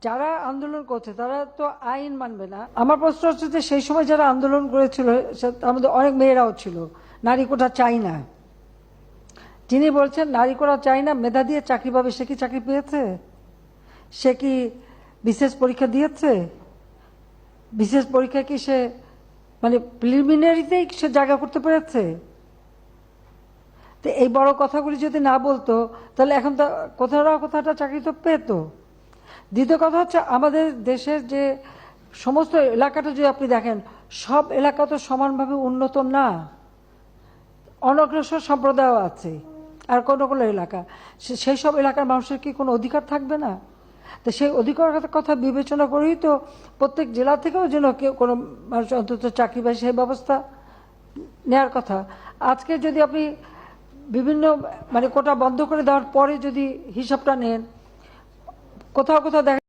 যারা আন্দোলন করছে তারা তো আইন মানবে না। আমার প্রশ্ন হচ্ছে যে সেই সময় যারা আন্দোলন করেছিল তার মধ্যে অনেক মেয়েরাও ছিল। নারী কোটা চাই না, যিনি বলছেন নারী কোটা চাই না, মেধা দিয়ে চাকরি পাবে, সে কি চাকরি পেয়েছে? সে কি বিশেষ পরীক্ষা দিয়েছে? বিশেষ পরীক্ষা কি সে মানে প্রিলিমিনারিতেই সে জায়গা করতে পেরেছে? তো এই বড় কথাগুলি যদি না বলতো তাহলে এখন তো কোথাও না কোথাওটা চাকরি তো পেত। দ্বিতীয় কথা হচ্ছে আমাদের দেশের যে সমস্ত এলাকাটা যদি আপনি দেখেন, সব এলাকা তো সমানভাবে উন্নত না, অনগ্রসর সম্প্রদায়ও আছে, আর কোনো কোনো এলাকা, সেই সব এলাকার মানুষের কি কোনো অধিকার থাকবে না? তো সেই অধিকারের কথা বিবেচনা করেই তো প্রত্যেক জেলা থেকেও যেন কেউ কোনো মানুষ অন্তত চাকরি পায় সেই ব্যবস্থা নেওয়ার কথা। আজকে যদি আপনি বিভিন্ন মানে কোটা বন্ধ করে দেওয়ার পরে যদি হিসাবটা নেন, কোথাও কোথাও দেখা